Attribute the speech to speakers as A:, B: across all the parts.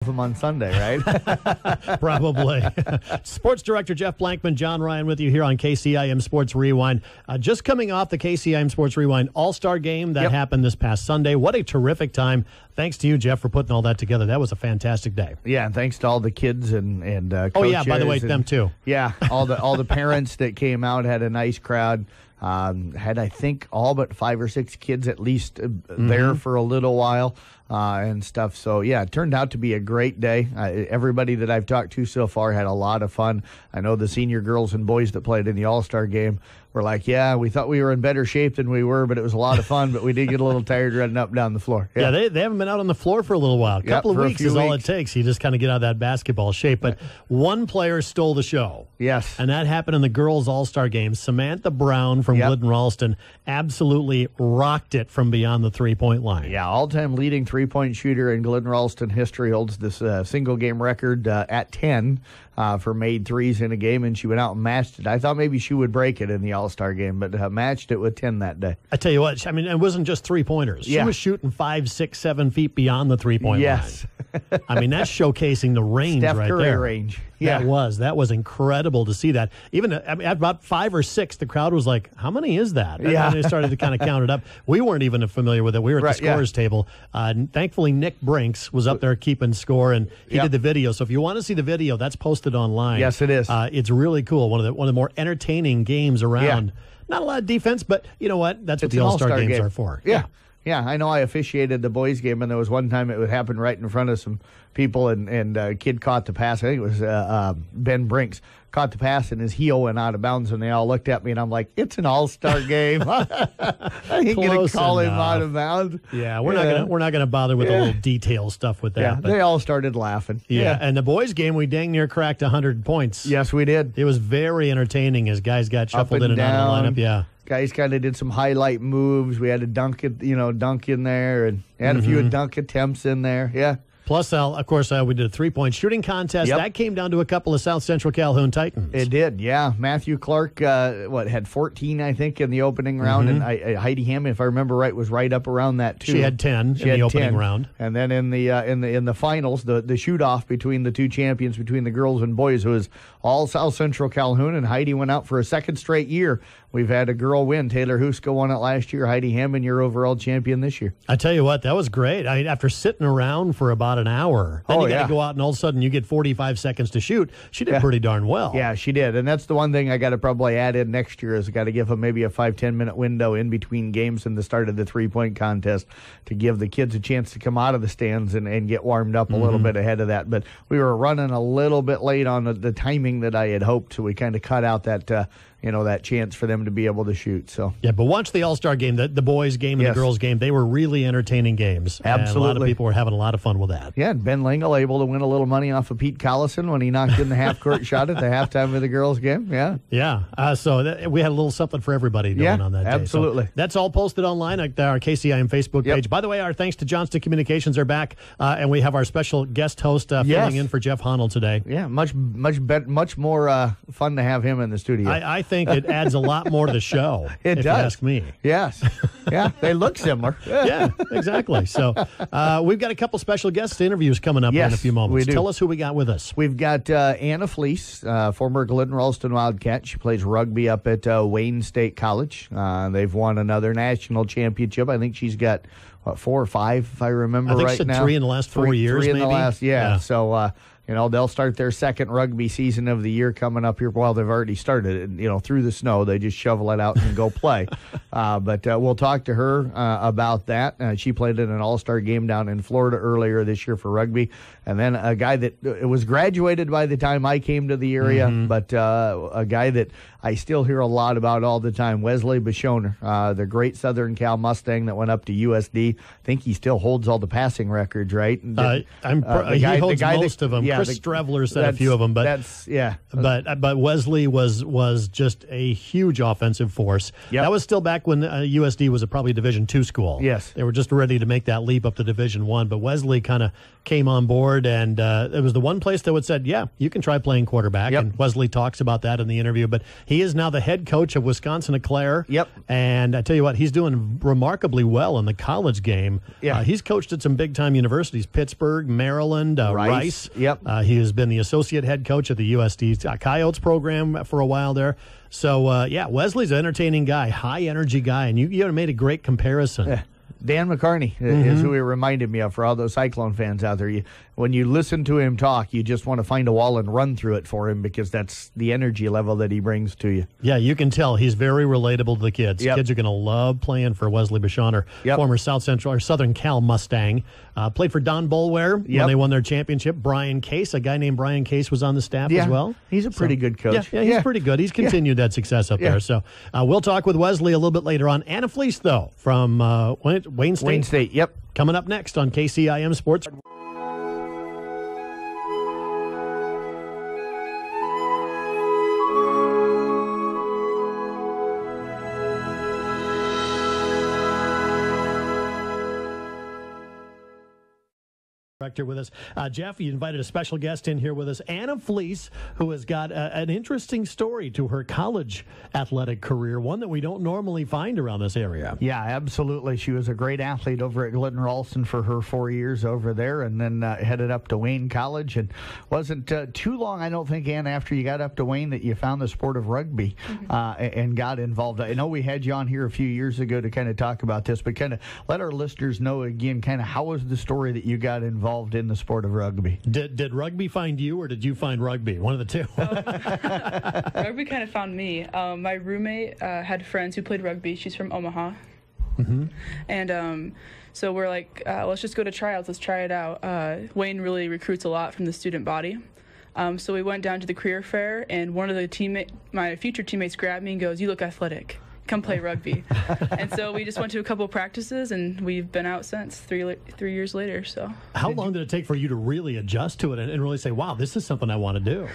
A: them on Sunday, right?
B: Probably. Sports Director Jeff Blankman, John Ryan with you here on KCIM Sports Rewind. Just coming off the KCIM Sports Rewind All-Star Game that happened this past Sunday. What a terrific time. Thanks to you, Jeff, for putting all that together. That was a fantastic day.
A: Yeah, and thanks to all the kids and coaches.
B: Oh, yeah, by the way, them too.
A: Yeah, all the parents that came out, had a nice crowd. Had, I think, all but 5 or 6 kids at least there for a little while and stuff. So, yeah, it turned out to be a great day. Everybody that I've talked to so far had a lot of fun. I know the senior girls and boys that played in the All-Star Game were like, yeah, we thought we were in better shape than we were, but it was a lot of fun, but we did get a little tired running up and down the floor.
B: Yeah, they haven't been out on the floor for a little while. A couple of weeks is all it takes. You just kind of get out of that basketball shape. But one player stole the show.
A: Yes.
B: And that happened in the girls' All-Star Game. Samantha Brown from Glidden-Ralston absolutely rocked it from beyond the three-point line.
A: Yeah, all-time leading three-point shooter in Glidden-Ralston history, holds this single-game record at 10 for made threes in a game, and she went out and matched it. I thought maybe she would break it in the All-Star Game, but matched it with 10 that day.
B: I tell you what, I mean, it wasn't just three-pointers. She was shooting 5, 6, 7 feet beyond the three-point line. I mean, that's showcasing the range
A: Steph
B: right
A: Curry
B: there.
A: Range. Yeah.
B: That was incredible to see that. Even at about 5 or 6, the crowd was like, how many is that? And they started to kind of count it up. We weren't even familiar with it. We were at the scorers table. Thankfully, Nick Brinks was up there keeping score, and he did the video. So if you want to see the video, that's posted online.
A: Yes, it is.
B: It's really cool. One of the more entertaining games around. Yeah. Not a lot of defense, but you know what? That's what the All-Star games are for.
A: Yeah. Yeah, I know I officiated the boys' game, and there was one time it would happen right in front of some people, and a kid caught the pass. I think it was Ben Brinks caught the pass, and his heel went out of bounds, and they all looked at me, and I'm like, it's an All-Star game. I ain't going to call him out of bounds.
B: Yeah, we're not gonna bother with the little detail stuff with that.
A: Yeah, they all started laughing.
B: Yeah, and the boys' game, we dang near cracked 100 points.
A: Yes, we did.
B: It was very entertaining as guys got shuffled in and out of the lineup. Yeah.
A: Guys kind of did some highlight moves. We had a dunk in there, and had a few dunk attempts in there. Yeah.
B: Plus, of course, we did a three-point shooting contest. That came down to a couple of South Central Calhoun Titans.
A: It did, yeah. Matthew Clark, had 14, I think, in the opening round, and Heidi Hammond, if I remember right, was right up around that too.
B: She had 10 in the opening round,
A: and then in the finals, the shoot-off between the two champions, between the girls and boys, it was all South Central Calhoun, and Heidi went out for a second straight year. We've had a girl win. Taylor Huska won it last year. Heidi Hammond, your overall champion this year.
B: I tell you what, that was great. After sitting around for about an hour, then you got to go out and all of a sudden you get 45 seconds to shoot. She did pretty darn well.
A: Yeah, she did. And that's the one thing I got to probably add in next year is I got to give them maybe a 5-10 minute window in between games and the start of the three-point contest to give the kids a chance to come out of the stands and get warmed up a little bit ahead of that. But we were running a little bit late on the timing that I had hoped, so we kind of cut out that that chance for them to be able to shoot. So
B: yeah, but watch the All-Star game, the boys' game and the girls' game. They were really entertaining games.
A: Absolutely.
B: And a lot of people were having a lot of fun with that.
A: Yeah, and Ben Lingle able to win a little money off of Pete Collison when he knocked in the half-court shot at the halftime of the girls' game. Yeah.
B: Yeah. So we had a little something for everybody doing on that day.
A: Absolutely.
B: So that's all posted online at our KCIM Facebook page. By the way, our thanks to Johnston Communications are back, and we have our special guest host filling in for Jeff Honnold today.
A: Yeah, much more fun to have him in the studio.
B: I think it adds a lot more to the show.
A: It
B: does.
A: You
B: ask me.
A: Yes. Yeah, they look similar.
B: Yeah, exactly. So we've got a couple special guest interviews coming up in a few moments.
A: We do.
B: Tell us who we got with us.
A: We've got Anna Fleece, former Glidden-Ralston Wildcat. She plays rugby up at Wayne State College. They've won another national championship. I think she's got 4 or 5, if I remember right now.
B: I think she said 3 in the last 4 years,
A: Three in
B: maybe?
A: the last, yeah. So, they'll start their second rugby season of the year coming up here. Well, they've already started it, through the snow. They just shovel it out and go play. But we'll talk to her about that. She played in an all-star game down in Florida earlier this year for rugby. And then a guy that was graduated by the time I came to the area, but a guy that I still hear a lot about all the time, Wesley Beshoner, the great Southern Cal Mustang that went up to USD. I think he still holds all the passing records, right?
B: He holds most of them. Yeah, Chris Strevler said a few of them, but but Wesley was just a huge offensive force. Yep. That was still back when USD was probably a Division II school.
A: Yes,
B: they were just ready to make that leap up to Division I. But Wesley kind of came on board, and it was the one place that would said, "Yeah, you can try playing quarterback." Yep. And Wesley talks about that in the interview. But He is now the head coach of Wisconsin-Eau-Claire.
A: Yep.
B: And I tell you what, he's doing remarkably well in the college game.
A: Yeah.
B: He's coached at some big-time universities, Pittsburgh, Maryland, Rice.
A: Yep.
B: He has been the associate head coach at the USD Coyotes program for a while there. So, Wesley's an entertaining guy, high-energy guy, and you made a great comparison.
A: Yeah. Dan McCarney is who he reminded me of for all those Cyclone fans out there. When you listen to him talk, you just want to find a wall and run through it for him because that's the energy level that he brings to you.
B: Yeah, you can tell he's very relatable to the kids.
A: Yep.
B: Kids are going to love playing for Wesley Beshoner, former Southern Cal Mustang. Played for Don Boulware when they won their championship. Brian Case, a guy named Brian Case, was on the staff as well.
A: He's a pretty good coach.
B: Yeah, he's pretty good. He's continued that success up there. So we'll talk with Wesley a little bit later on. Anna Fleece, though, from Wayne State.
A: Wayne State, yep.
B: Coming up next on KCIM Sports. Director with us. Jeff, you invited a special guest in here with us, Anna Fleece, who has got an interesting story to her college athletic career, one that we don't normally find around this area.
A: Yeah, absolutely. She was a great athlete over at Glidden Ralston for her 4 years over there, and then headed up to Wayne College. And wasn't too long, I don't think, Anna, after you got up to Wayne that you found the sport of rugby and got involved. I know we had you on here a few years ago to kind of talk about this, but kind of let our listeners know again kind of how was the story that you got involved in the sport of rugby.
B: Did rugby find you, or did you find rugby? One of the two.
C: Rugby kind of found me. My roommate had friends who played rugby. She's from Omaha. And so we're like, let's just go to tryouts. Let's try it out. Wayne really recruits a lot from the student body. So we went down to the career fair, and one of the my future teammates grabbed me and goes, "You look athletic. Come play rugby." And so we just went to a couple of practices, and we've been out since 3 years later. So
B: how long did it take for you to really adjust to it and really say, wow, this is something I want to do?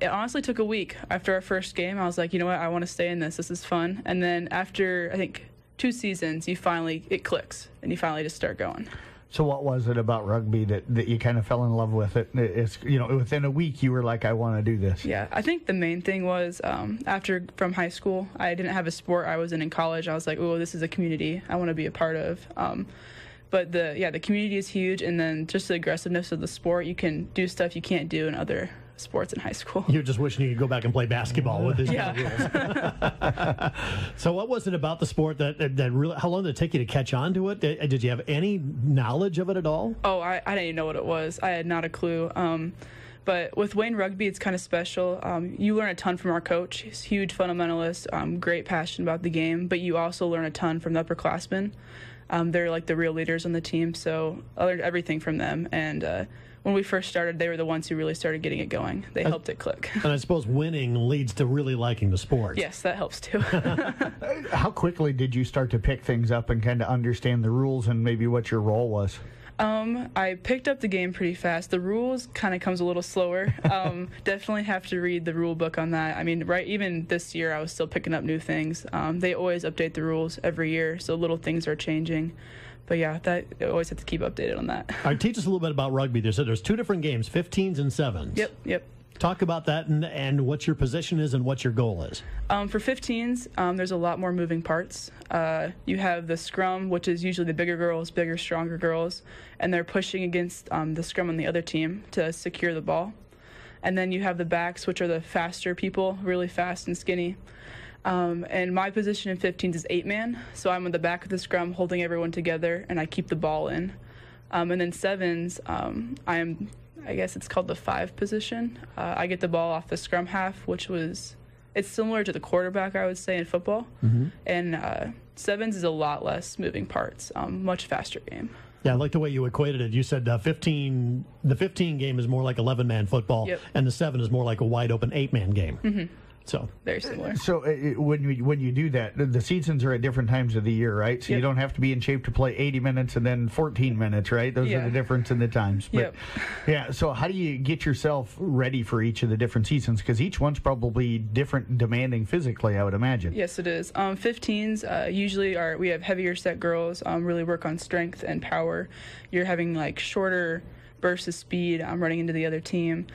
C: It honestly took a week. After our first game, I was like, you know what, I want to stay in this. This is fun. And then after, I think, 2 seasons, it clicks, and you finally just start going.
A: So what was it about rugby that you kind of fell in love with it? It's, within a week you were like, I want to do this.
C: Yeah, I think the main thing was from high school, I didn't have a sport I was in college. I was like, oh, this is a community I want to be a part of. But the community is huge, and then just the aggressiveness of the sport, you can do stuff you can't do in other sports in high school.
B: You're just wishing you could go back and play basketball with these rules. So what was it about the sport that really, how long did it take you to catch on to it? Did you have any knowledge of it at all?
C: Oh, I didn't even know what it was. I had not a clue. But with Wayne Rugby, it's kind of special. You learn a ton from our coach. He's a huge fundamentalist, great passion about the game, but you also learn a ton from the upperclassmen. They're like the real leaders on the team, so I learned everything from them. And when we first started, they were the ones who really started getting it going. They helped it click.
B: And I suppose winning leads to really liking the sport.
C: Yes, that helps too.
A: How quickly did you start to pick things up and kind of understand the rules and maybe what your role was?
C: I picked up the game pretty fast. The rules kind of comes a little slower. Definitely have to read the rule book on that. I mean, even this year, I was still picking up new things. They always update the rules every year, so little things are changing. But yeah, I always have to keep updated on that.
B: All right, teach us a little bit about rugby. There's 2 different games, 15s and 7s.
C: Yep.
B: Talk about that and what your position is and what your goal is.
C: For 15s, there's a lot more moving parts. You have the scrum, which is usually the bigger, stronger girls, and they're pushing against the scrum on the other team to secure the ball. And then you have the backs, which are the faster people, really fast and skinny. And my position in 15s is 8-man, so I'm on the back of the scrum holding everyone together, and I keep the ball in. And then 7s, I guess it's called the 5 position. I get the ball off the scrum half, it's similar to the quarterback, I would say, in football. And 7s is a lot less moving parts, much faster game.
B: Yeah, I like the way you equated it. You said the 15 game is more like 11-man football, and the 7 is more like a wide-open 8-man game. So
C: very similar.
A: So when you do that, the seasons are at different times of the year, right? So you don't have to be in shape to play 80 minutes and then 14 minutes, right? Those are the difference in the times. But yeah, so how do you get yourself ready for each of the different seasons? Because each one's probably different and demanding physically, I would imagine.
C: Yes, it is. 15s usually we have heavier set girls, really work on strength and power. You're having like shorter bursts of speed running into the other team.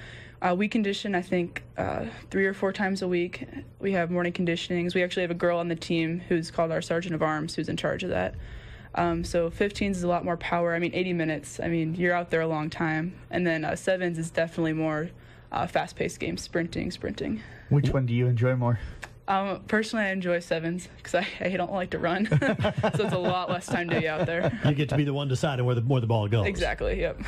C: We condition, I think, 3 or 4 times a week. We have morning conditionings. We actually have a girl on the team who's called our Sergeant of Arms who's in charge of that. So 15s is a lot more power. 80 minutes. You're out there a long time. And then 7s is definitely more fast-paced game, sprinting.
A: Which one do you enjoy more?
C: Personally, I enjoy 7s because I don't like to run, so it's a lot less time to be out there.
B: You get to be the one deciding where the ball goes.
C: Exactly. Yep.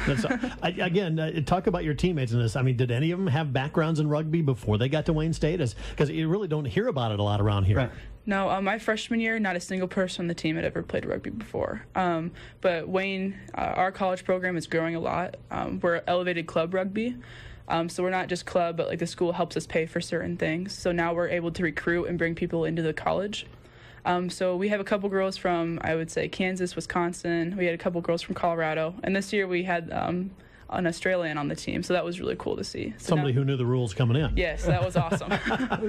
B: Again, talk about your teammates in this. Did any of them have backgrounds in rugby before they got to Wayne State? Because you really don't hear about it a lot around here.
A: Right.
C: No, my freshman year, not a single person on the team had ever played rugby before. But Wayne, our college program is growing a lot. We're elevated club rugby. So we're not just club, but the school helps us pay for certain things. So now we're able to recruit and bring people into the college. So we have a couple girls from, I would say, Kansas, Wisconsin. We had a couple girls from Colorado. And this year we had an Australian on the team. So that was really cool to see. So
B: somebody who knew the rules coming in.
C: Yes, that was awesome.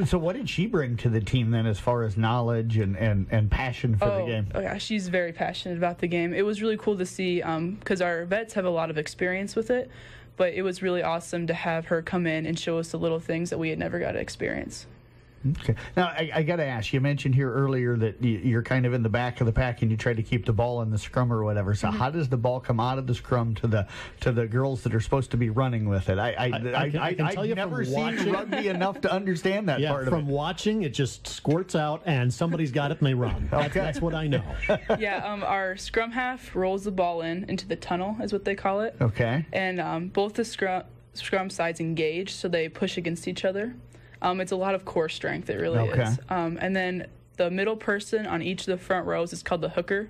A: So what did she bring to the team then as far as knowledge and passion for the game?
C: Oh, yeah, she's very passionate about the game. It was really cool to see because our vets have a lot of experience with it. But it was really awesome to have her come in and show us the little things that we had never got to experience.
A: Okay. Now, I got to ask, you mentioned here earlier that you're kind of in the back of the pack and you try to keep the ball in the scrum or whatever. So how does the ball come out of the scrum to the girls that are supposed to be running with it? I've never seen rugby enough to understand that part of it.
B: From watching, it just squirts out and somebody's got it and they run. That's what I know.
C: Yeah, our scrum half rolls the ball into the tunnel, is what they call it.
A: Okay.
C: And both the scrum sides engage, so they push against each other. It's a lot of core strength, it really is. And then the middle person on each of the front rows is called the hooker.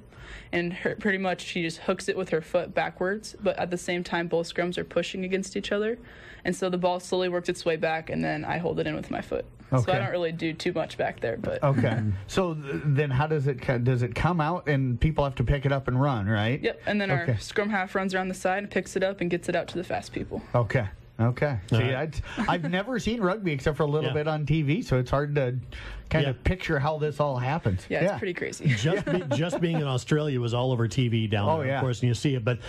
C: And pretty much she just hooks it with her foot backwards, but at the same time both scrums are pushing against each other. And so the ball slowly works its way back, and then I hold it in with my foot. Okay. So I don't really do too much back there. But
A: okay. So then how does it come out and people have to pick it up and run, right?
C: Yep. And then our scrum half runs around the side and picks it up and gets it out to the fast people.
A: Okay. See, I've never seen rugby except for a little bit on TV, so it's hard to kind of picture how this all happens.
C: Yeah, it's pretty crazy.
B: Just being in Australia was all over TV down there, of course, and you see it. But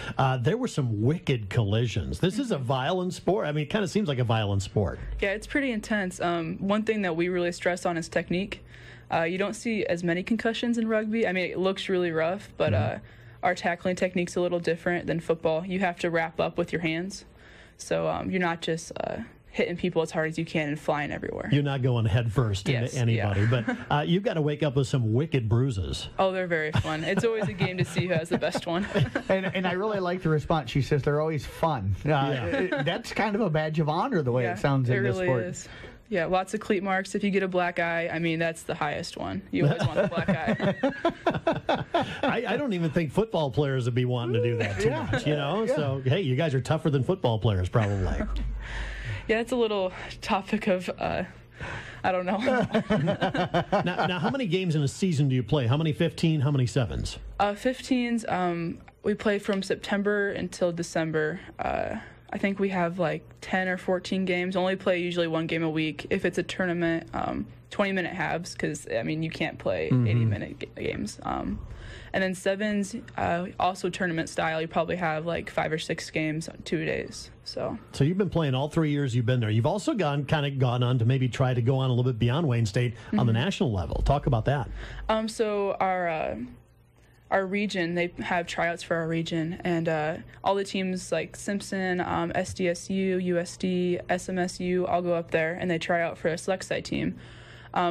B: there were some wicked collisions. This is a violent sport. It kind of seems like a violent sport.
C: Yeah, it's pretty intense. One thing that we really stress on is technique. You don't see as many concussions in rugby. It looks really rough, but our tackling technique's a little different than football. You have to wrap up with your hands. So you're not just hitting people as hard as you can and flying everywhere.
B: You're not going head first into anybody. But you've got to wake up with some wicked bruises.
C: Oh, they're very fun. It's always a game to see who has the best one.
A: and I really like the response. She says they're always fun. That's kind of a badge of honor the way it sounds in this sport.
C: It really is. Yeah, lots of cleat marks. If you get a black eye, that's the highest one. You always want the black eye.
B: I don't even think football players would be wanting to do that too much, Yeah. So, hey, you guys are tougher than football players, probably.
C: Yeah, it's a little topic of, I don't know.
B: Now, how many games in a season do you play? How many 15? How many 7s?
C: 15s, we play from September until December. I think we have 10 or 14 games. Only play usually one game a week. If it's a tournament, 20-minute halves, because, you can't play 80-minute games. And then 7s, also tournament style, you probably have 5 or 6 games 2 days. So
B: you've been playing all 3 years you've been there. You've also gone on to maybe try to go on a little bit beyond Wayne State on the national level. Talk about that.
C: So our region, they have tryouts for our region, and all the teams like Simpson, SDSU, USD, SMSU all go up there and they try out for a select site team.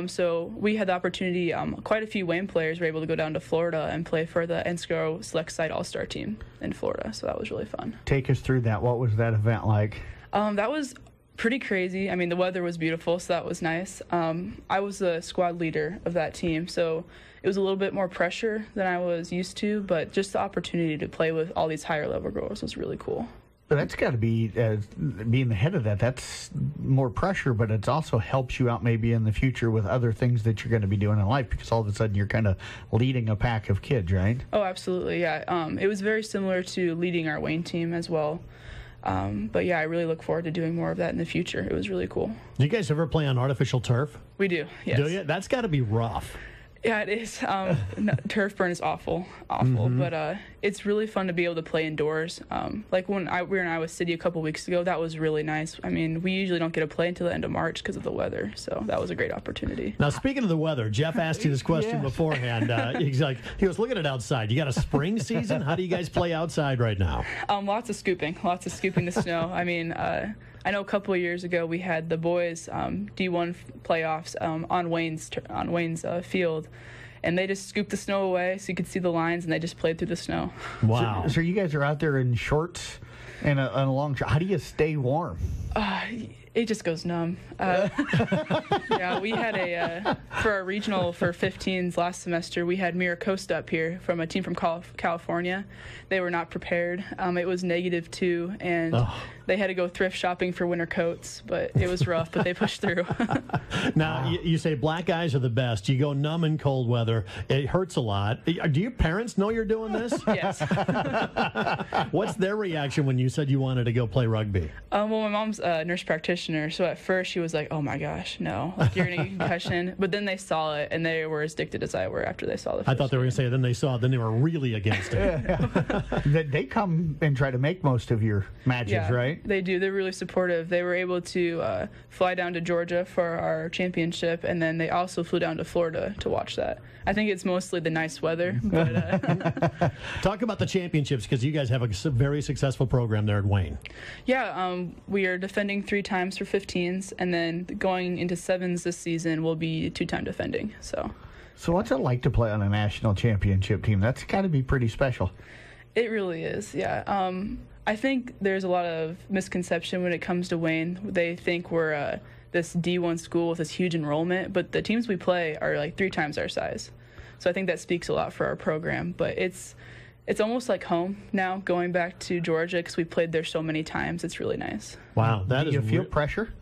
C: So we had the opportunity, quite a few Wayne players were able to go down to Florida and play for the NSCO select site all-star team in Florida, so that was really fun.
A: Take us through that. What was that event like?
C: That was pretty crazy. The weather was beautiful, so that was nice. I was the squad leader of that team, so it was a little bit more pressure than I was used to, but just the opportunity to play with all these higher level girls was really cool.
A: But that's got to be, being the head of that, that's more pressure, but it also helps you out maybe in the future with other things that you're going to be doing in life, because all of a sudden you're kind of leading a pack of kids, right?
C: Oh, absolutely, yeah. It was very similar to leading our Wayne team as well. But yeah, I really look forward to doing more of that in the future. It was really cool.
B: Do you guys ever play on artificial turf?
C: We do, yes.
B: Do you? That's got to be rough.
C: Yeah, it is. Turf burn is awful, but it's really fun to be able to play indoors. Like when we were in Iowa City a couple weeks ago, that was really nice. I mean, we usually don't get to play until the end of March because of the weather, so that was a great opportunity.
B: Now, speaking of the weather, Jeff asked you this question beforehand. He was looking at outside. You got a spring season? How do you guys play outside right now?
C: Lots of scooping the snow. I mean, I know a couple of years ago we had the boys D1 playoffs on Wayne's field, and they just scooped the snow away so you could see the lines, and they just played through the snow.
B: Wow!
A: So you guys are out there in shorts and a long shirt. How do you stay warm?
C: It just goes numb. Yeah, we had for our regional for 15s last semester, we had Miracosta up here from a team from California. They were not prepared. It was -2, and they had to go thrift shopping for winter coats, but it was rough, but they pushed through.
B: Now, you say black guys are the best. You go numb in cold weather. It hurts a lot. Do your parents know you're doing this?
C: Yes.
B: What's their reaction when you said you wanted to go play rugby?
C: Well, my mom's a nurse practitioner, so at first she was like, oh my gosh, no, like you're going to get concussion. But then they saw it, and they were as addicted as I were after they saw the first
B: I thought they were going to say, then they saw it, then they were really against it.
A: They come and try to make most of your matches, right?
C: They do. They're really supportive. They were able to fly down to Georgia for our championship, and then they also flew down to Florida to watch that. I think it's mostly the nice weather. But
B: talk about the championships, because you guys have a very successful program there at Wayne.
C: Yeah, we are defending 3 times for 15s, and then going into 7s this season will be 2-time defending. So
A: what's it like to play on a national championship team? That's got to be pretty special.
C: It really is, yeah. I think there's a lot of misconception when it comes to Wayne. They think we're this D1 school with this huge enrollment, but the teams we play are like 3 times our size. So I think that speaks a lot for our program. But it's almost like home now, going back to Georgia, because we played there so many times. It's really nice.
B: Wow.
A: Do you feel pressure?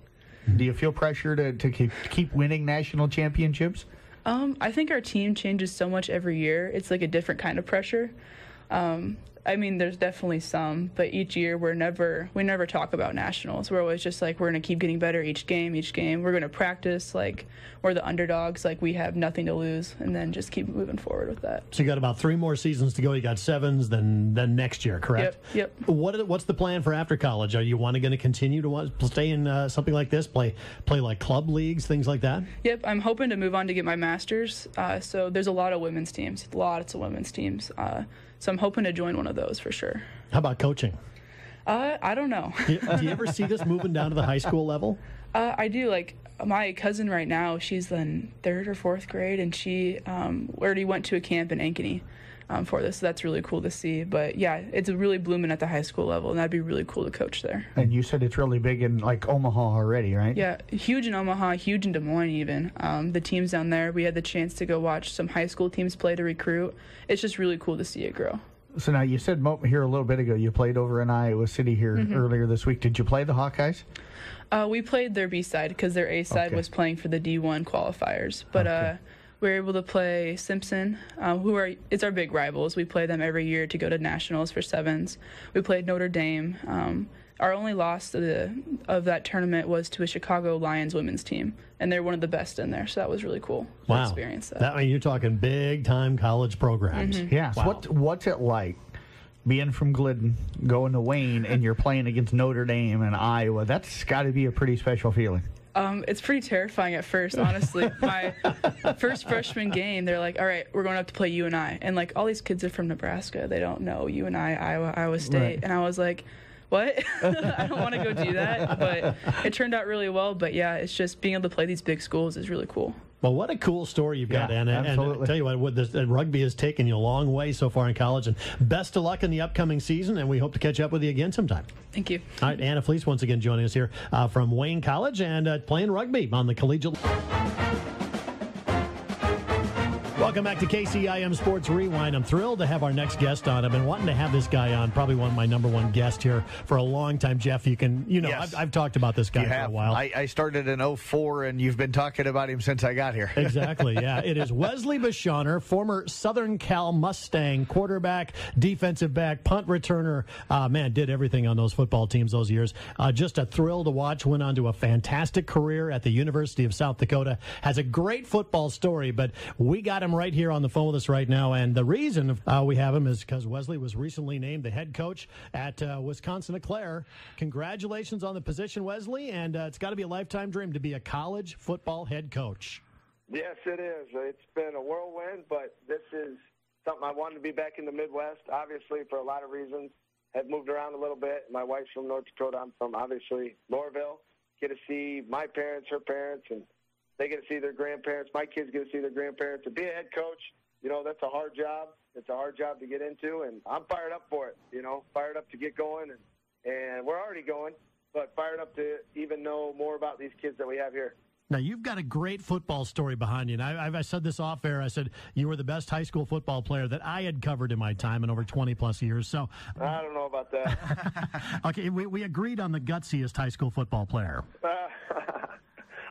A: Do you feel pressure to keep winning national championships?
C: I think our team changes so much every year. It's like a different kind of pressure. I mean, there's definitely some, but each year we never talk about nationals. We're always just like, we're going to keep getting better each game. We're going to practice like we're the underdogs, like we have nothing to lose, and then just keep moving forward with that.
B: So you got about 3 more seasons to go. You got 7s, then next year, correct?
C: Yep.
B: What's the plan for after college? Are you going to continue to stay in something like this, play like club leagues, things like that?
C: Yep, I'm hoping to move on to get my master's. So there's a lot of women's teams, so I'm hoping to join one of those for sure.
B: How about coaching?
C: I don't know.
B: Do you ever see this moving down to the high school level?
C: I do. Like my cousin right now, she's in 3rd or 4th grade, and she already went to a camp in Ankeny for this. So that's really cool to see. But yeah, it's really blooming at the high school level, and that'd be really cool to coach there.
A: And you said it's really big in like Omaha already, right?
C: Yeah, huge in Omaha, huge in Des Moines even. The teams down there, we had the chance to go watch some high school teams play to recruit. It's just really cool to see it grow.
A: So now you said here a little bit ago you played over in Iowa City here earlier this week. Did you play the Hawkeyes?
C: We played their B side because their A side was playing for the D1 qualifiers. But we were able to play Simpson, it's our big rivals. We play them every year to go to nationals for 7s. We played Notre Dame. Our only loss of that tournament was to a Chicago Lions women's team, and they're one of the best in there. So that was really cool to experience that.
B: I mean, you're talking big-time college programs.
A: Yeah. So what's it like being from Glidden, going to Wayne, and you're playing against Notre Dame and Iowa? That's got to be a pretty special feeling.
C: It's pretty terrifying at first, honestly. My first freshman game, they're like, all right, we're going up to play UNI. And, like, all these kids are from Nebraska. They don't know UNI, Iowa State. Right. And I was like, what? I don't want to go do that. But it turned out really well. But, yeah, it's just being able to play these big schools is really cool.
B: Well, what a cool story you've got, Anna.
A: Absolutely.
B: And I tell you what, rugby has taken you a long way so far in college. And best of luck in the upcoming season, and we hope to catch up with you again sometime.
C: Thank you.
B: All right, Anna Flecs once again joining us here from Wayne College and playing rugby on the collegiate. Welcome back to KCIM Sports Rewind. I'm thrilled to have our next guest on. I've been wanting to have this guy on, probably my number one guest here for a long time. Jeff,
A: Yes.
B: I've talked about this guy for a while.
A: I started in 2004, and you've been talking about him since I got here.
B: Exactly, yeah. It is Wesley Beshoner, former Southern Cal Mustang quarterback, defensive back, punt returner. Did everything on those football teams those years. Just a thrill to watch. Went on to a fantastic career at the University of South Dakota. Has a great football story, but we got him him right here on the phone with us right now. And the reason we have him is because Wesley was recently named the head coach at Wisconsin-Eau Claire. Congratulations on the position, Wesley. And it's got to be a lifetime dream to be a college football head coach.
D: Yes, it is. It's been a whirlwind, but this is something I wanted to be back in the Midwest, obviously, for a lot of reasons. Have moved around a little bit. My wife's from North Dakota. I'm from, obviously, Lorville. Get to see my parents, her parents, and they get to see their grandparents. My kids get to see their grandparents. To be a head coach, that's a hard job. It's a hard job to get into, and I'm fired up for it, fired up to get going, and we're already going, but fired up to even know more about these kids that we have here.
B: Now, you've got a great football story behind you. And I said this off air. I said you were the best high school football player that I had covered in my time in over 20-plus years. So
D: I don't know about that.
B: Okay, we agreed on the gutsiest high school football player.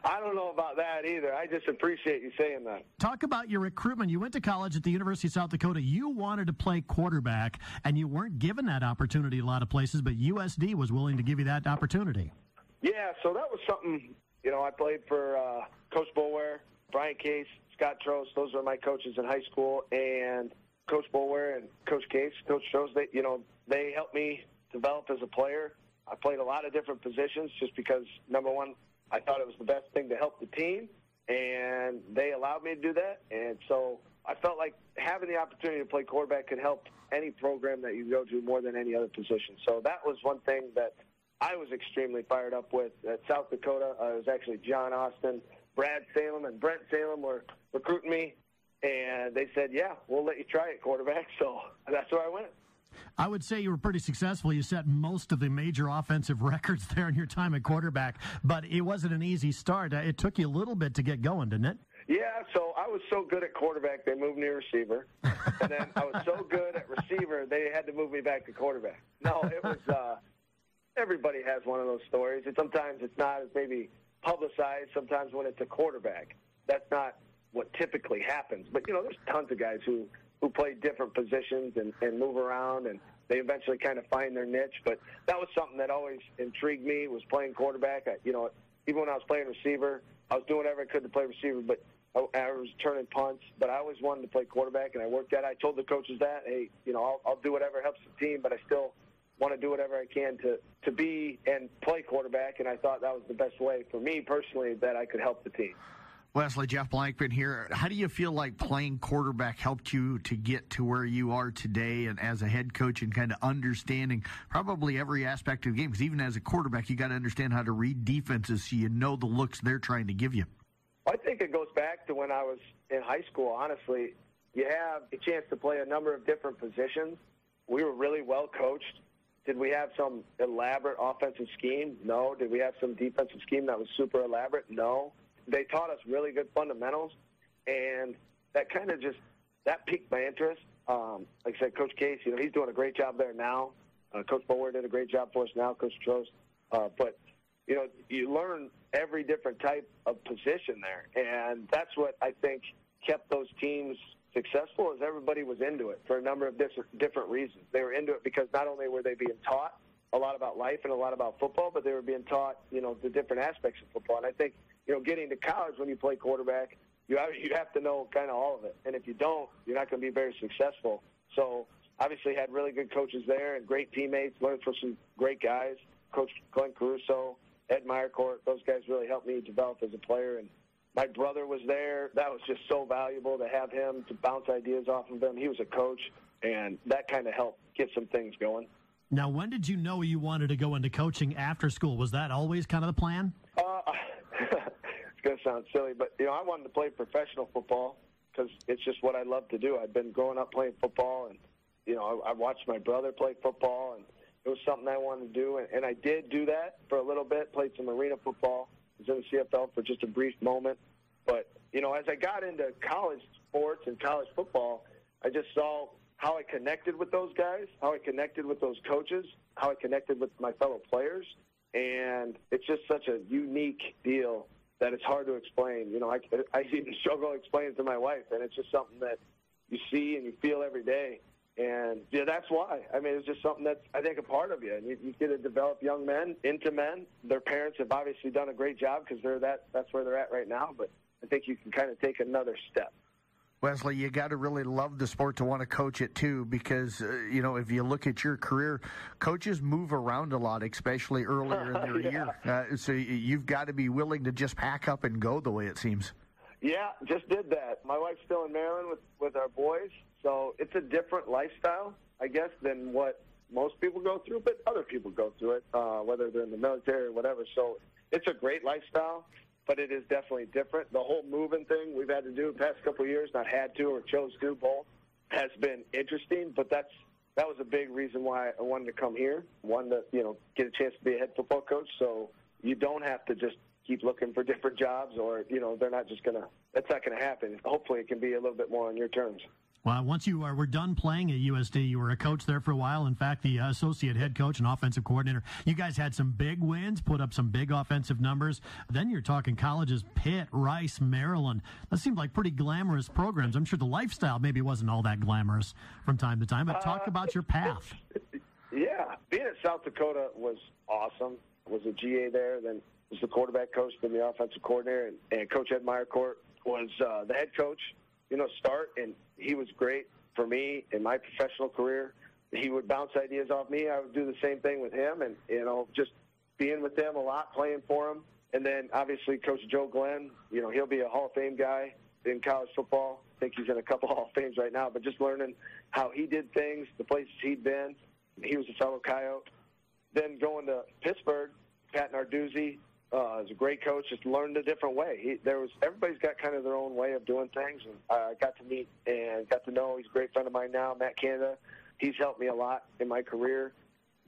D: I don't know about that either. I just appreciate you saying that.
B: Talk about your recruitment. You went to college at the University of South Dakota. You wanted to play quarterback, and you weren't given that opportunity a lot of places, but USD was willing to give you that opportunity.
D: Yeah, so that was something... I played for Coach Boulware, Brian Case, Scott Trost. Those were my coaches in high school. And Coach Boulware and Coach Case, Coach Trost, they helped me develop as a player. I played a lot of different positions just because, number one, I thought it was the best thing to help the team, and they allowed me to do that. And so I felt like having the opportunity to play quarterback could help any program that you go to more than any other position. So that was one thing that I was extremely fired up with. At South Dakota, it was actually John Austin, Brad Salem, and Brent Salem were recruiting me, and they said, yeah, we'll let you try it, quarterback. So that's where I went.
B: I would say you were pretty successful. You set most of the major offensive records there in your time at quarterback, but it wasn't an easy start. It took you a little bit to get going, didn't it?
D: Yeah, so I was so good at quarterback, they moved me to receiver. And then I was so good at receiver, they had to move me back to quarterback. No, it was everybody has one of those stories. And sometimes it's not as maybe publicized. Sometimes when it's a quarterback, that's not what typically happens. But, there's tons of guys who play different positions and move around, and they eventually kind of find their niche. But that was something that always intrigued me, was playing quarterback. Even when I was playing receiver, I was doing whatever I could to play receiver, but I was turning punts. But I always wanted to play quarterback, and I worked at it. I told the coaches that, hey, I'll do whatever helps the team, but I still want to do whatever I can to be and play quarterback, and I thought that was the best way for me personally that I could help the team.
A: Wesley, Jeff Blankman here. How do you feel like playing quarterback helped you to get to where you are today and as a head coach and kind of understanding probably every aspect of the game? Because even as a quarterback, you got to understand how to read defenses so you know the looks they're trying to give you.
D: I think it goes back to when I was in high school, honestly. You have a chance to play a number of different positions. We were really well coached. Did we have some elaborate offensive scheme? No. Did we have some defensive scheme that was super elaborate? No. They taught us really good fundamentals, and that kind of that piqued my interest. Like I said, Coach Case, he's doing a great job there now. Coach Bower did a great job for us now, Coach Trost. But, you learn every different type of position there, and that's what I think kept those teams successful, is everybody was into it for a number of different reasons. They were into it because not only were they being taught a lot about life and a lot about football, but they were being taught, the different aspects of football. And I think, getting to college when you play quarterback, you have to know kind of all of it. And if you don't, you're not going to be very successful. So obviously had really good coaches there and great teammates, learned from some great guys, Coach Glenn Caruso, Ed Meyercourt. Those guys really helped me develop as a player. And my brother was there. That was just so valuable to have him, to bounce ideas off of him. He was a coach, and that kind of helped get some things going.
B: Now, when did you know you wanted to go into coaching after school? Was that always kind of the plan?
D: It's going to sound silly, but, I wanted to play professional football because it's just what I love to do. I've been growing up playing football, and, I watched my brother play football, and it was something I wanted to do. And I did do that for a little bit, played some arena football. Was in the CFL for just a brief moment. But, as I got into college sports and college football, I just saw how I connected with those guys, how I connected with those coaches, how I connected with my fellow players. And it's just such a unique deal that it's hard to explain. I even struggle explaining it to my wife, and it's just something that you see and you feel every day. And that's why. I mean, it's just something that's, I think, a part of you. And you get to develop young men into men. Their parents have obviously done a great job because that's where they're at right now. But I think you can kind of take another step.
A: Wesley, you got to really love the sport to want to coach it too, because if you look at your career, coaches move around a lot, especially earlier in their year. So you've got to be willing to just pack up and go, the way it seems.
D: Yeah, just did that. My wife's still in Maryland with our boys, so it's a different lifestyle, I guess, than what most people go through, but other people go through it, whether they're in the military or whatever. So it's a great lifestyle, but it is definitely different. The whole moving thing we've had to do the past couple of years, not had to or chose to, both, has been interesting, but that was a big reason why I wanted to come here, wanted to, get a chance to be a head football coach, so you don't have to just keep looking for different jobs, or, they're not just that's not going to happen. Hopefully it can be a little bit more on your terms.
B: Well, once you were done playing at USD, you were a coach there for a while. In fact, the associate head coach and offensive coordinator. You guys had some big wins, put up some big offensive numbers. Then you're talking colleges, Pitt, Rice, Maryland. That seemed like pretty glamorous programs. I'm sure the lifestyle maybe wasn't all that glamorous from time to time, but talk about your path.
D: Yeah. Being at South Dakota was awesome. I was a GA there, then was the quarterback coach, then the offensive coordinator, and Coach Ed Meyercourt was the head coach. And he was great for me in my professional career. He would bounce ideas off me. I would do the same thing with him, and, just being with them a lot, playing for him. And then, obviously, Coach Joe Glenn, he'll be a Hall of Fame guy in college football. I think he's in a couple Hall of Fames right now, but just learning how he did things, the places he'd been. He was a fellow Coyote. Then going to Pittsburgh, Pat Narduzzi, is a great coach, just learned a different way. Everybody's got kind of their own way of doing things, and I got to meet and got to know. He's a great friend of mine now, Matt Canada. He's helped me a lot in my career.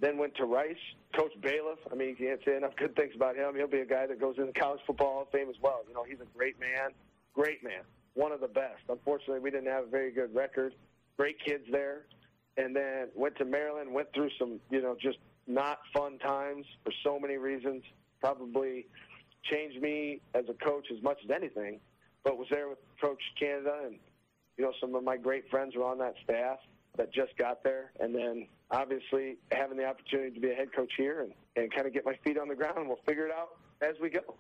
D: Then went to Rice, Coach Bailiff. I mean, you can't say enough good things about him. He'll be a guy that goes in the College Football Hall of Fame as well. He's a great man, one of the best. Unfortunately, we didn't have a very good record. Great kids there. And then went to Maryland, went through some, just not fun times for so many reasons. Probably changed me as a coach as much as anything, but was there with Coach Canada, and some of my great friends were on that staff that just got there, and then obviously having the opportunity to be a head coach here and kind of get my feet on the ground, and we'll figure it out as we go.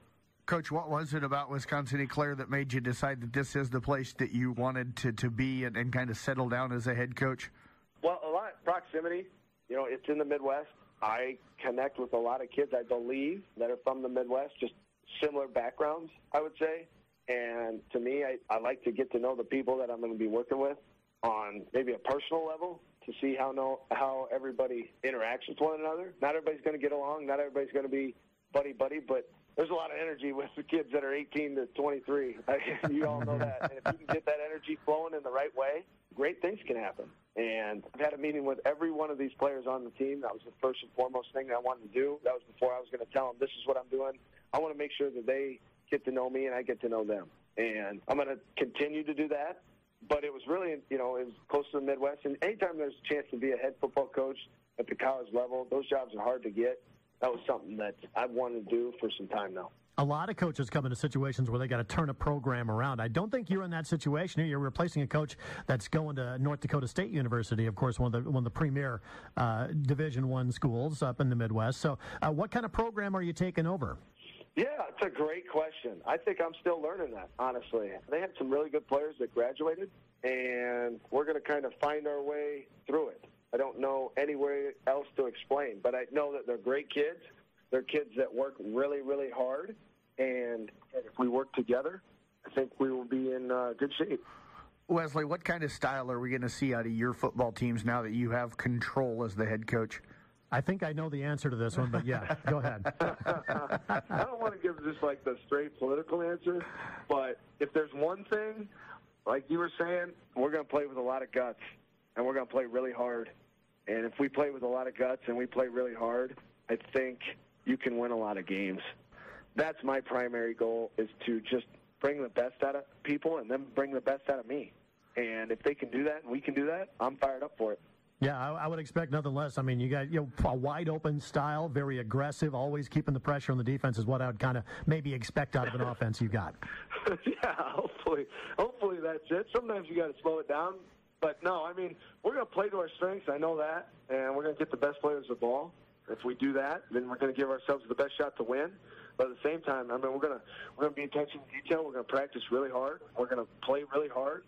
A: Coach, what was it about Wisconsin Eau Claire that made you decide that this is the place that you wanted to be and kind of settle down as a head coach?
D: Well, a lot of proximity. It's in the Midwest. I connect with a lot of kids, I believe, that are from the Midwest, just similar backgrounds, I would say. And to me, I like to get to know the people that I'm going to be working with on maybe a personal level to see how everybody interacts with one another. Not everybody's going to get along. Not everybody's going to be buddy-buddy, but there's a lot of energy with the kids that are 18 to 23. You all know that. And if you can get that energy flowing in the right way, great things can happen. And I've had a meeting with every one of these players on the team. That was the first and foremost thing that I wanted to do. That was before I was going to tell them, this is what I'm doing. I want to make sure that they get to know me and I get to know them. And I'm going to continue to do that. But it was really, it was close to the Midwest. And anytime there's a chance to be a head football coach at the college level, those jobs are hard to get. That was something that I've wanted to do for some time now.
B: A lot of coaches come into situations where they got to turn a program around. I don't think you're in that situation. You're replacing a coach that's going to North Dakota State University, of course, one of the premier Division I schools up in the Midwest. So what kind of program are you taking over?
D: Yeah, it's a great question. I think I'm still learning that, honestly. They had some really good players that graduated, and we're going to kind of find our way through it. I don't know anywhere else to explain, but I know that they're great kids. They're kids that work really, really hard, and if we work together, I think we will be in good shape.
A: Wesley, what kind of style are we going to see out of your football teams now that you have control as the head coach?
B: I think I know the answer to this one, but yeah, go ahead.
D: I don't want to give just like the straight political answer, but if there's one thing, like you were saying, we're going to play with a lot of guts, and we're going to play really hard. And if we play with a lot of guts and we play really hard, I think you can win a lot of games. That's my primary goal, is to just bring the best out of people and then bring the best out of me. And if they can do that and we can do that, I'm fired up for it.
B: Yeah, I would expect nothing less. I mean, you got a wide-open style, very aggressive, always keeping the pressure on the defense is what I would kind of maybe expect out of an offense you got.
D: Yeah, hopefully that's it. Sometimes you got to slow it down. But, no, I mean, we're going to play to our strengths. I know that. And we're going to get the best players the ball. If we do that, then we're going to give ourselves the best shot to win. But at the same time, I mean, we're going to be attention to detail. We're going to practice really hard. We're going to play really hard.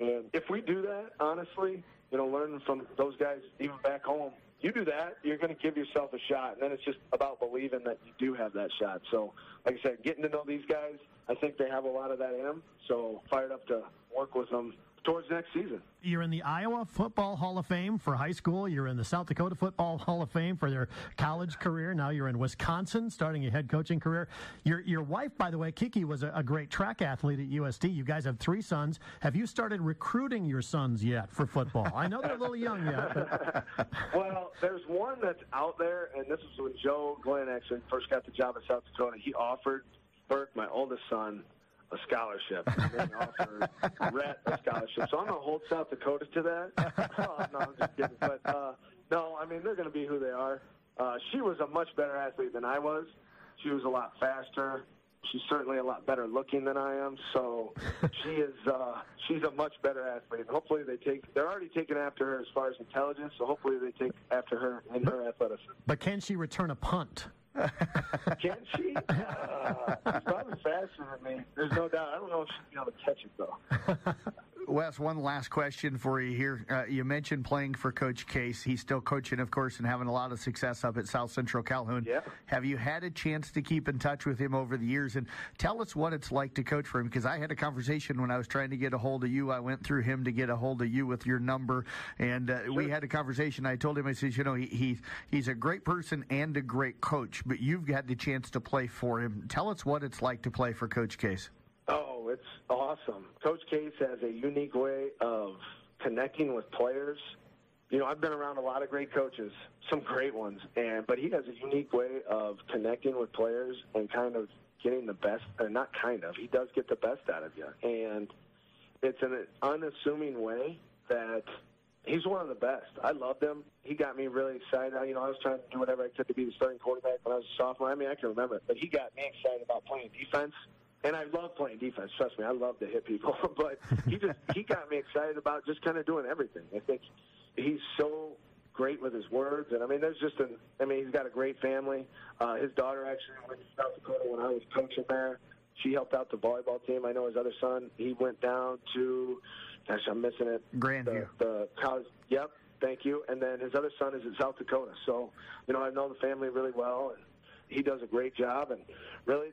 D: And if we do that, honestly, learning from those guys even back home, you do that, you're going to give yourself a shot. And then it's just about believing that you do have that shot. So, like I said, getting to know these guys, I think they have a lot of that in them. So fired up to work with them towards next season.
B: You're in the Iowa Football Hall of Fame for high school. You're in the South Dakota Football Hall of Fame for their college career. Now you're in Wisconsin, starting your head coaching career. Your wife, by the way, Kiki, was a great track athlete at USD. You guys have 3 sons. Have you started recruiting your sons yet for football? I know they're a little young yet. But...
D: Well, there's one that's out there, and this is when Joe Glenn actually first got the job at South Dakota. He offered Burke, my oldest son, a scholarship. And then he offered Rhett a scholarship. So I'm going to hold South Dakota to that. No, I'm just kidding. But, no, I mean, they're going to be who they are. She was a much better athlete than I was. She was a lot faster. She's certainly a lot better looking than I am. So she's a much better athlete. And hopefully they're already taking after her as far as intelligence. So hopefully they take after her in her athleticism.
B: But can she return a punt?
D: Can she? She's probably faster than me. There's no doubt. I don't know if she'll be able to catch it, though.
A: Wes, one last question for you here. You mentioned playing for Coach Case. He's still coaching, of course, and having a lot of success up at South Central Calhoun.
D: Yeah.
A: Have you had a chance to keep in touch with him over the years? And tell us what it's like to coach for him, because I had a conversation when I was trying to get a hold of you. I went through him to get a hold of you with your number, and
D: Sure.
A: we had a conversation. I told him, I said, he's a great person and a great coach, but you've had the chance to play for him. Tell us what it's like to play for Coach Case.
D: Oh, it's awesome. Coach Case has a unique way of connecting with players. I've been around a lot of great coaches, some great ones, but he has a unique way of connecting with players and kind of getting the best, or not kind of, he does get the best out of you. And it's an unassuming way that he's one of the best. I loved him. He got me really excited. I was trying to do whatever I could to be the starting quarterback when I was a sophomore. I mean, I can remember it, but he got me excited about playing defense. And I love playing defense. Trust me, I love to hit people. But he got me excited about just kind of doing everything. I think he's so great with his words. And, I mean, he's got a great family. His daughter actually went to South Dakota when I was coaching there. She helped out the volleyball team. I know his other son, he went down to, gosh, I'm missing it.
A: Grandview.
D: The college. Yep, thank you. And then his other son is in South Dakota. So, I know the family really well, and he does a great job. And really,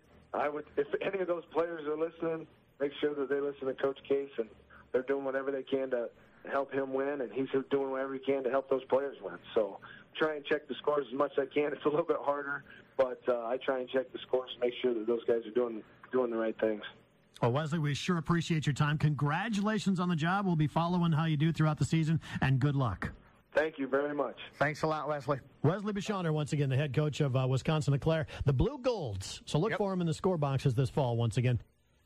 D: if any of those players are listening, make sure that they listen to Coach Case, and they're doing whatever they can to help him win, and he's doing whatever he can to help those players win. So try and check the scores as much as I can. It's a little bit harder, but I try and check the scores to make sure that those guys are doing the right things.
B: Well, Wesley, we sure appreciate your time. Congratulations on the job. We'll be following how you do throughout the season, and good luck.
D: Thank you very much.
A: Thanks a lot, Wesley.
B: Wesley Beshoner, once again, the head coach of Wisconsin-Eau Claire, the Blue Golds. So look for him in the score boxes this fall once again.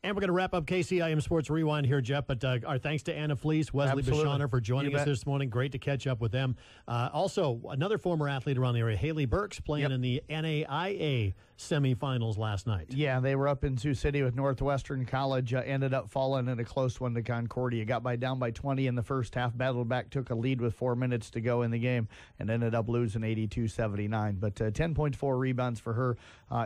B: And we're going to wrap up KCIM Sports Rewind here, Jeff. But our thanks to Anna Fleece, Wesley Beshoner for joining us this morning. Great to catch up with them. Also, another former athlete around the area, Haley Burks, playing in the NAIA semifinals last night.
A: Yeah, they were up in Sioux City with Northwestern College. Ended up falling in a close one to Concordia. Got down by 20 in the first half. Battled back, took a lead with 4 minutes to go in the game, and ended up losing 82-79. But 10.4 rebounds for her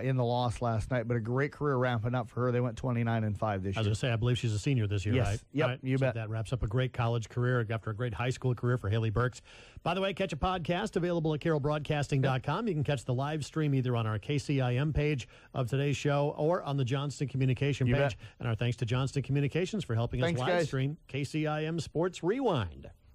A: in the loss last night. But a great career ramping up for her. They went 29-5 this year.
B: I was going to say, I believe she's a senior this year, right?
A: Yep,
B: right.
A: You bet.
B: That wraps up a great college career after a great high school career for Haley Burks. By the way, catch a podcast available at carrollbroadcasting.com. You can catch the live stream either on our KCIM page of today's show or on the Johnston Communication page. And our thanks to Johnston Communications for helping us live stream KCIM Sports Rewind.